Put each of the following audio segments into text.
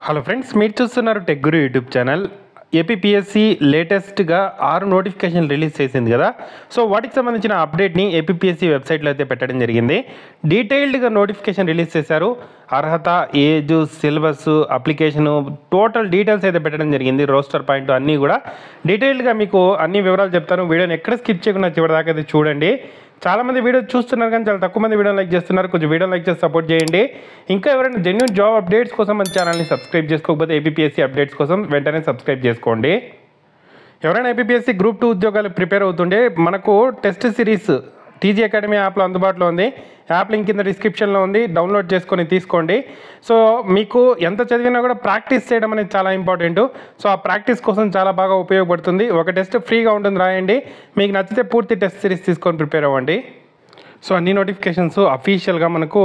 Hello friends, మీరు చూస్తున్నారు tech గురు YouTube channel. APPSC లేటెస్ట్గా 6 నోటిఫికేషన్ రిలీజ్ చేసింది కదా. సో వాటికి సంబంధించిన అప్డేట్ని ఏపీపీఎస్సీ వెబ్సైట్లో అయితే పెట్టడం జరిగింది. డీటెయిల్డ్గా నోటిఫికేషన్ రిలీజ్ చేశారు. అర్హత, age, syllabus, application, total details అయితే పెట్టడం జరిగింది. రోస్టర్ పాయింట్ అన్నీ కూడా డీటెయిల్డ్గా మీకు అన్ని వివరాలు చెప్తాను. వీడియోని ఎక్కడ స్కిప్ చేయకుండా చివరిదాకా అయితే చూడండి. చాలామంది వీడియో చూస్తున్నారు కానీ చాలా తక్కువ మంది వీడియో లైక్ చేస్తున్నారు. కొంచెం వీడియో లైక్ చేసి సపోర్ట్ చేయండి. ఇంకా ఎవరైనా జెన్యూన్ జాబ్ అప్డేట్స్ కోసం మన ఛానల్ని సబ్స్క్రైబ్ చేసుకోకపోతే ఏపీపీఎస్సీ అప్డేట్స్ కోసం వెంటనే సబ్స్క్రైబ్ చేసుకోండి. ఎవరైనా ఏపీపీఎస్సీ గ్రూప్ 2 ఉద్యోగాలు ప్రిపేర్ అవుతుండే మనకు టెస్ట్ సిరీస్ టీజీ అకాడమీ యాప్లో అందుబాటులో ఉంది. యాప్ లింక్ కింద డిస్క్రిప్షన్లో ఉంది, డౌన్లోడ్ చేసుకొని తీసుకోండి. సో మీకు ఎంత చదివినా కూడా ప్రాక్టీస్ చేయడం అనేది చాలా ఇంపార్టెంట్. సో ఆ ప్రాక్టీస్ కోసం చాలా బాగా ఉపయోగపడుతుంది. ఒక టెస్ట్ ఫ్రీగా ఉంటుంది, రాయండి. మీకు నచ్చితే పూర్తి టెస్ట్ సిరీస్ తీసుకొని ప్రిపేర్ అవ్వండి. సో అన్ని నోటిఫికేషన్స్ అఫీషియల్గా మనకు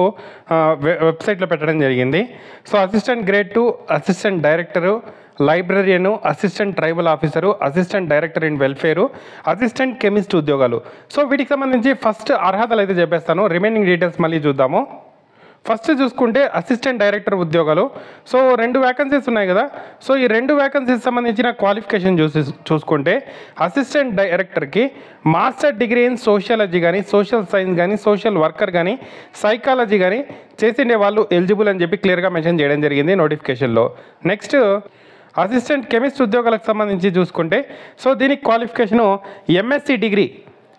వెబ్సైట్లో పెట్టడం జరిగింది. So assistant grade 2, assistant director, librarian, assistant tribal officer, assistant director in welfare, assistant chemist ఉద్యోగాలు. సో వీటికి సంబంధించి ఫస్ట్ అర్హతలు అయితే చెప్పేస్తాను. రిమైనింగ్ డీటెయిల్స్ మళ్ళీ చూద్దాము. ఫస్ట్ చూసుకుంటే అసిస్టెంట్ డైరెక్టర్ ఉద్యోగాలు. సో 2 వేకెన్సీస్ ఉన్నాయి కదా. సో ఈ 2 వేకెన్సీస్ సంబంధించిన క్వాలిఫికేషన్ చూసుకుంటే అసిస్టెంట్ డైరెక్టర్కి మాస్టర్ డిగ్రీ ఇన్ సోషియాలజీ కానీ, సోషల్ సైన్స్ కానీ, సోషల్ వర్కర్ కానీ, సైకాలజీ కానీ చేసిండే వాళ్ళు ఎలిజిబుల్ అని చెప్పి క్లియర్గా మెన్షన్ చేయడం జరిగింది నోటిఫికేషన్లో. నెక్స్ట్ అసిస్టెంట్ కెమిస్ట్ ఉద్యోగాలకు సంబంధించి చూసుకుంటే సో దీనికి qualification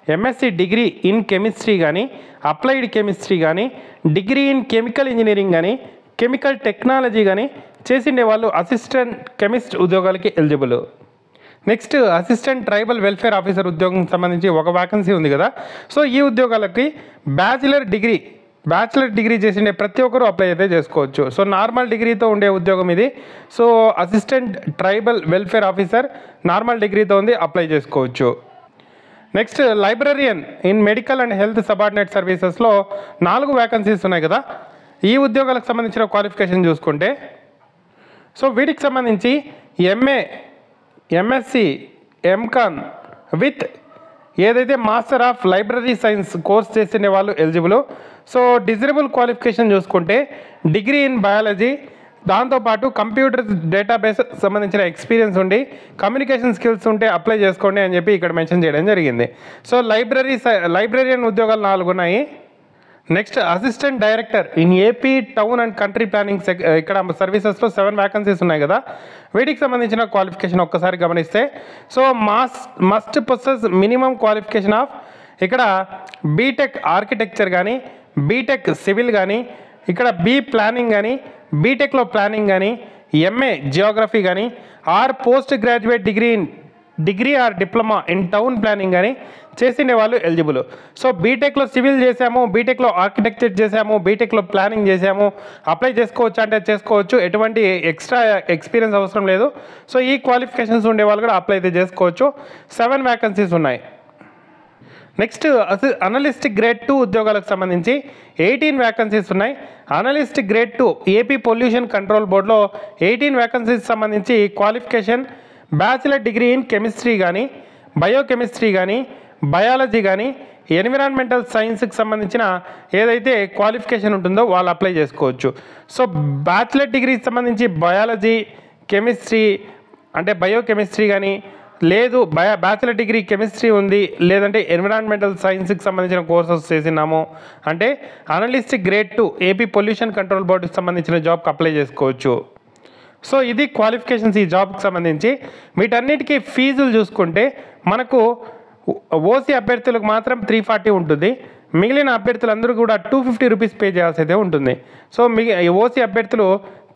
MSc degree in chemistry కానీ, అప్లైడ్ కెమిస్ట్రీ కానీ, డిగ్రీ ఇన్ కెమికల్ ఇంజనీరింగ్ కానీ, కెమికల్ టెక్నాలజీ కానీ చేసిండే వాళ్ళు అసిస్టెంట్ కెమిస్ట్ ఉద్యోగాలకి eligible. Next assistant tribal welfare officer ఉద్యోగం సంబంధించి ఒక వ్యాకెన్సీ ఉంది కదా. సో ఈ ఉద్యోగాలకి బ్యాచిలర్ డిగ్రీ చేసిండే ప్రతి ఒక్కరు అప్లై అయితే చేసుకోవచ్చు. సో నార్మల్ డిగ్రీతో ఉండే ఉద్యోగం ఇది. So assistant tribal welfare officer normal డిగ్రీతో ఉంది, అప్లై చేసుకోవచ్చు. Next librarian in medical and health subordinate సర్వీసెస్లో 4 వేకెన్సీస్ ఉన్నాయి కదా. ఈ ఉద్యోగాలకు సంబంధించిన క్వాలిఫికేషన్ చూసుకుంటే సో వీటికి సంబంధించి ఎంఎస్సి, ఎంకాన్ విత్ ఏదైతే master of library science course చేసిన వాళ్ళు ఎలిజిబుల్. సో డిజరబుల్ క్వాలిఫికేషన్ చూసుకుంటే డిగ్రీ ఇన్ బయాలజీ, దాంతోపాటు కంప్యూటర్ డేటాబేస్ సంబంధించిన ఎక్స్పీరియన్స్ ఉండి కమ్యూనికేషన్ స్కిల్స్ ఉంటే అప్లై చేసుకోండి అని చెప్పి ఇక్కడ మెన్షన్ చేయడం జరిగింది. సో లైబ్రరియన్ ఉద్యోగాలు 4 ఉన్నాయి. Next assistant director in AP town and country planning ఇక్కడ సర్వీసెస్లో 7 వేకెన్సీస్ ఉన్నాయి కదా. వీటికి సంబంధించిన క్వాలిఫికేషన్ ఒక్కసారి గమనిస్తే so must possess minimum qualification of ఇక్కడ బీటెక్ ఆర్కిటెక్చర్ కానీ, బీటెక్ సివిల్ కానీ, ఇక్కడ ప్లానింగ్ కానీ, బీటెక్లో ప్లానింగ్ కానీ, ఎంఏ జియోగ్రఫీ కానీ, or post graduate degree or diploma in town planning కానీ చేసిండే వాళ్ళు ఎలిజిబుల్. సో బీటెక్లో సివిల్ చేసాము, బీటెక్లో ఆర్కిటెక్చర్ చేసాము, బీటెక్లో ప్లానింగ్ చేసాము, అప్లై చేసుకోవచ్చు అంటే చేసుకోవచ్చు. ఎటువంటి ఎక్స్ట్రా ఎక్స్పీరియన్స్ అవసరం లేదు. సో ఈ క్వాలిఫికేషన్స్ ఉండే వాళ్ళు కూడా అప్లై అయితే చేసుకోవచ్చు. 7 వేకెన్సీస్ ఉన్నాయి. నెక్స్ట్ అనలిస్ట్ గ్రేడ్ 2 ఉద్యోగాలకు సంబంధించి 18 వేకెన్సీస్ ఉన్నాయి. Analyst grade 2 AP pollution control బోర్డులో 18 వేకెన్సీస్ సంబంధించి qualification bachelor degree in chemistry కానీ, బయోకెమిస్ట్రీ కానీ, బయాలజీ కానీ, ఎన్విరాన్మెంటల్ సైన్స్కి సంబంధించిన ఏదైతే క్వాలిఫికేషన్ ఉంటుందో వాళ్ళు అప్లై చేసుకోవచ్చు. సో బ్యాచిలర్ డిగ్రీకి సంబంధించి బయాలజీ, కెమిస్ట్రీ అంటే బయోకెమిస్ట్రీ కానీ, లేదు బ్యాచిలర్ డిగ్రీ కెమిస్ట్రీ ఉంది, లేదంటే ఎన్విరాన్మెంటల్ సైన్స్కి సంబంధించిన కోర్సెస్ చేసినాము అంటే analyst grade 2 AP pollution control బోర్డుకి సంబంధించిన జాబ్కి అప్లై చేసుకోవచ్చు. సో ఇది క్వాలిఫికేషన్స్ ఈ జాబ్కి సంబంధించి. వీటన్నిటికీ ఫీజులు చూసుకుంటే మనకు ఓసీ అభ్యర్థులకు మాత్రం 340 ఉంటుంది. మిగిలిన అభ్యర్థులందరూ కూడా 250 రూపీస్ పే చేయాల్సి అయితే ఉంటుంది. సో ఓసీ అభ్యర్థులు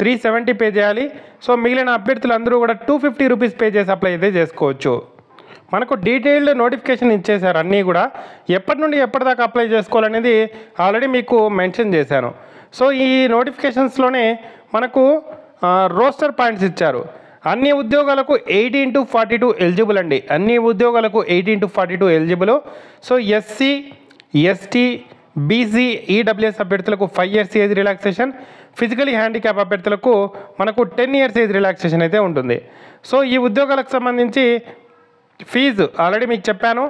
370 పే చేయాలి. సో మిగిలిన అభ్యర్థులందరూ కూడా 250 రూపీస్ పే చేసి అప్లై అయితే చేసుకోవచ్చు. మనకు డీటెయిల్డ్ నోటిఫికేషన్ ఇచ్చేశారు అన్నీ కూడా. ఎప్పటి నుండి ఎప్పటిదాకా అప్లై చేసుకోవాలనేది ఆల్రెడీ మీకు మెన్షన్ చేశాను. సో ఈ నోటిఫికేషన్స్లోనే మనకు రోస్టర్ పాయింట్స్ ఇచ్చారు. అన్ని ఉద్యోగాలకు 18 to 42 ఎలిజిబుల్ అండి. అన్ని ఉద్యోగాలకు 18 to 42 eligible. So SC, ST, BC, EWS అభ్యర్థులకు 5 years age relaxation, physically handicap అభ్యర్థులకు మనకు 10 years ఏజ్ రిలాక్సేషన్ అయితే ఉంటుంది. సో ఈ ఉద్యోగాలకు సంబంధించి ఫీజు ఆల్రెడీ మీకు చెప్పాను.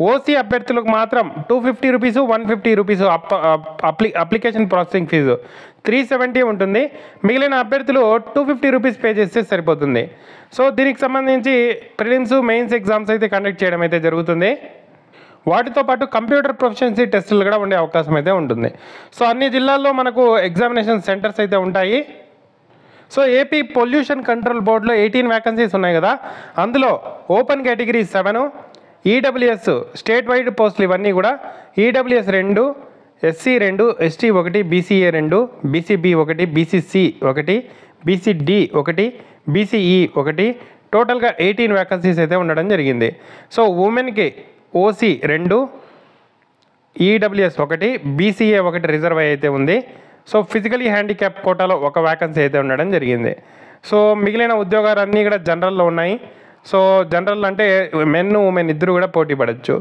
ఓసీ అభ్యర్థులకు మాత్రం 250 rupees 150 rupees application processing fee 370 ఉంటుంది. మిగిలిన అభ్యర్థులు 250 రూపీస్ పే చేస్తే సరిపోతుంది. సో దీనికి సంబంధించి ప్రిలిమ్స్ మెయిన్స్ ఎగ్జామ్స్ అయితే కండక్ట్ చేయడం అయితే జరుగుతుంది. వాటితో పాటు కంప్యూటర్ ప్రొఫిషియన్సీ టెస్టులు కూడా ఉండే అవకాశం అయితే ఉంటుంది. సో అన్ని జిల్లాల్లో మనకు ఎగ్జామినేషన్ సెంటర్స్ అయితే ఉంటాయి. సో ఏపీ పొల్యూషన్ కంట్రోల్ బోర్డులో 18 వ్యాకెన్సీస్ ఉన్నాయి కదా, అందులో open category 7, EWS state wide పోస్టులు ఇవన్నీ కూడా EWS 2, SC 2, ST 1, BCA 2, BCB 1, BCC 1, BCD 1, BCE 1, టోటల్గా 18 వ్యాకెన్సీస్ అయితే ఉండడం జరిగింది. సో ఉమెన్కి ఓసీ 2, ఈడబ్ల్యూఎస్ 1, బీసీఏ 1 రిజర్వ్ అయితే ఉంది. సో ఫిజికలీ హ్యాండిక్యాప్ కోటాలో ఒక వ్యాకెన్సీ అయితే ఉండడం జరిగింది. సో మిగిలిన ఉద్యోగాలు అన్నీ కూడా జనరల్లో ఉన్నాయి. సో జనరల్ అంటే మెన్ ఉమెన్ ఇద్దరు కూడా పోటీ పడవచ్చు.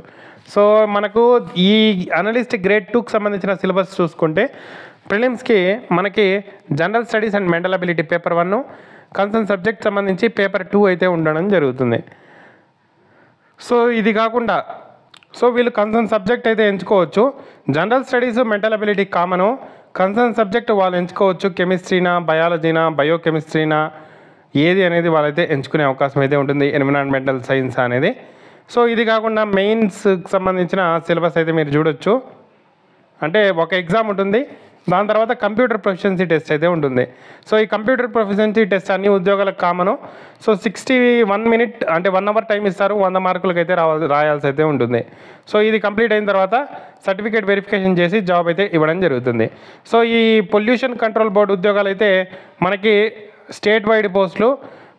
సో మనకు ఈ అనలిస్ట్ గ్రేడ్ 2కి సంబంధించిన సిలబస్ చూసుకుంటే ప్రిలిమ్స్కి మనకి general studies and mental ability paper 1, concern subject సంబంధించి పేపర్ 2 అయితే ఉండడం జరుగుతుంది. సో ఇది కాకుండా వీళ్ళు కన్సర్న్ సబ్జెక్ట్ అయితే ఎంచుకోవచ్చు. General studies mental ability common, concern subject వాళ్ళు ఎంచుకోవచ్చు. కెమిస్ట్రీనా, బయాలజీనా, బయోకెమిస్ట్రీనా ఏది అనేది వాళ్ళైతే ఎంచుకునే అవకాశం అయితే ఉంటుంది, ఎన్విరాన్మెంటల్ సైన్స్ అనేది. సో ఇది కాకుండా మెయిన్స్కి సంబంధించిన సిలబస్ అయితే మీరు చూడొచ్చు. అంటే ఒక ఎగ్జామ్ ఉంటుంది, దాని తర్వాత కంప్యూటర్ ప్రొఫిషియన్సీ టెస్ట్ అయితే ఉంటుంది. సో ఈ కంప్యూటర్ ప్రొఫిషియన్సీ టెస్ట్ అన్ని ఉద్యోగాలకు కామను. సో 61 మినిట్ అంటే 1 అవర్ టైం ఇస్తారు, 100 మార్కులకి అయితే రాయాల్సి అయితే ఉంటుంది. సో ఇది కంప్లీట్ అయిన తర్వాత సర్టిఫికేట్ వెరిఫికేషన్ చేసి జాబ్ అయితే ఇవ్వడం జరుగుతుంది. సో ఈ పొల్యూషన్ కంట్రోల్ బోర్డు ఉద్యోగాలు అయితే మనకి స్టేట్ వైడ్ పోస్టులు.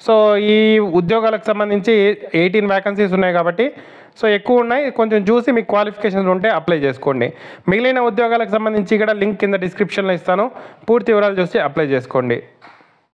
సో ఈ ఉద్యోగాలకు సంబంధించి 18 వ్యాకెన్సీస్ ఉన్నాయి కాబట్టి సో ఎక్కువ ఉన్నాయి, కొంచెం చూసి మీకు క్వాలిఫికేషన్స్ ఉంటే అప్లై చేసుకోండి. మిగిలిన ఉద్యోగాలకు సంబంధించి ఇక్కడ లింక్ కింద డిస్క్రిప్షన్లో ఇస్తాను, పూర్తి వివరాలు చూసి అప్లై చేసుకోండి.